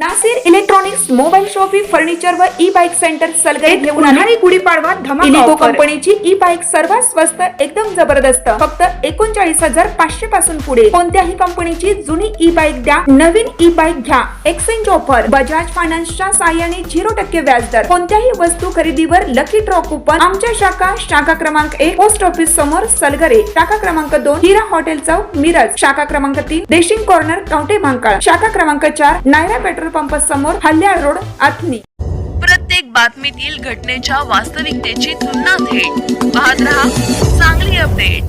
Nasir electronics mobile shoppe furniture व E bike centre Salgare घेऊन उन्हाळी गुढीपाडवा धमाका इलिको कंपनीची ई बाईक सर्वात स्वस्त एकदम जबरदस्त फक्त 39,500 पासून पुढे कोणत्याही कंपनीची जुनी ई बाईक द्या नवीन ई बाईक घ्या एक्सचेंज ऑफर बजाज फायनान्सच्या साहाय्याने 0% व्याजदर कोणत्याही वस्तू खरेदीवर लकी ड्रॉ कुपन आमच्या शाखा क्रमांक 1 पोस्ट ऑफिस समोर सलगरे शाखा क्रमांक 2 हिरा हॉटेल चौक मिरज शाखा क्रमांक 3 देशिंग कॉर्नर कवठे महांकाळ शाखा क्रमांक 4 नायरा पेट्रोल पंप समोर हल्याळ रोड आथनी। प्रत्येक बातमीतील घटनेच्या वास्तविकतेची तुलना थेट पाहत रहा सांगली अपडेट।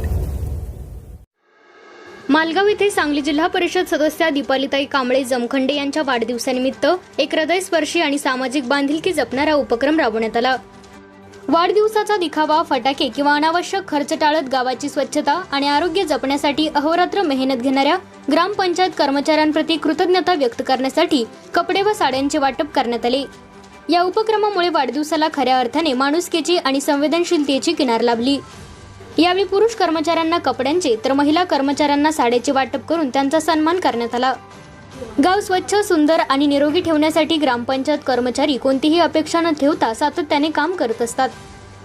मालगाव येथे सांगली जिल्हा परिषद सदस्या दीपालीताई कांबळे जमखंडे यांच्या वाढदिवसानिमित्त एक हृदयस्पर्शी आणि सामाजिक बांधिलकी जपणारा उपक्रम राबवण्यात आला। वाढदिवसाचा दिखावा फटाके किंवा अनावश्यक खर्च टाळत गावाची स्वच्छता आणि आरोग्य जपण्यासाठी अहोरात्र मेहनत घेणाऱ्या ग्रामपंचायत कर्मचाऱ्यांप्रती कृतज्ञता व्यक्त करण्यासाठी कपडे व साड्यांचे वाटप करण्यात आले। या उपक्रमामुळे वाढदिवसाला खऱ्या अर्थाने माणुसकीची आणि संवेदनशीलतेची किनार लाभली। यावेळी पुरुष कर्मचाऱ्यांना कपड्यांचे तर महिला कर्मचाऱ्यांना साड्याचे वाटप करून त्यांचा सन्मान करण्यात आला। गाव स्वच्छ सुंदर आणि निरोगी ठेवण्यासाठी ग्रामपंचायत कर्मचारी कोणतीही अपेक्षा न ठेवता सातत्याने काम करत असतात।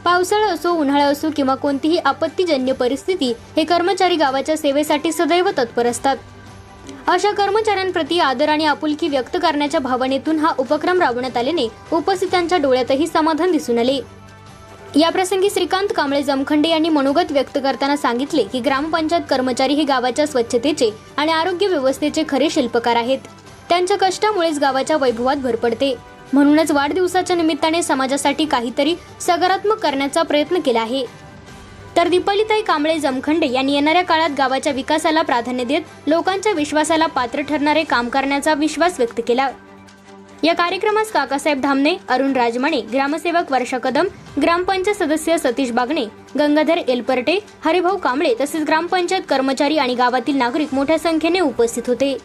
पावसाळा असो उन्हाळा असो किंवा कोणतीही आपत्तीजन्य परिस्थिती हे कर्मचारी गावाच्या सेवेसाठी सदैव तत्पर असतात। अशा कर्मचाऱ्यांप्रती आदर आणि आपुलकी व्यक्त करण्याच्या भावनेतून हा उपक्रम राबवण्यात आल्याने उपस्थितांच्या डोळ्यातही समाधान दिसून आले। या प्रसंगी श्रीकांत कांबळे जमखंडे यांनी मनोगत व्यक्त करताना सांगितले की ग्रामपंचायत कर्मचारी हे गावाच्या स्वच्छतेचे आणि आरोग्य व्यवस्थेचे खरे शिल्पकार आहेत। त्यांच्या कष्टामुळेच गावाच्या वैभवात भर पडते। म्हणूनच वाढदिवसाच्या निमित्ताने समाजासाठी काहीतरी सकारात्मक करण्याचा प्रयत्न केला आहे। तर दीपालीताई कांबळे जमखंडे यांनी येणाऱ्या काळात गावाच्या विकासाला प्राधान्य देत लोकांच्या विश्वासाला पात्र ठरणारे काम करण्याचा विश्वास व्यक्त केला। या कार्यक्रमास काकासाहेब धामणे, अरुण राजमाणे, ग्रामसेवक वर्षा कदम, ग्रामपंचायत सदस्य सतीश बागणे, गंगाधर एलपर्टे, हरिभाऊ कांबळे तसेच ग्रामपंचायत कर्मचारी आणि गावातील नागरिक मोठ्या संख्येने उपस्थित होते।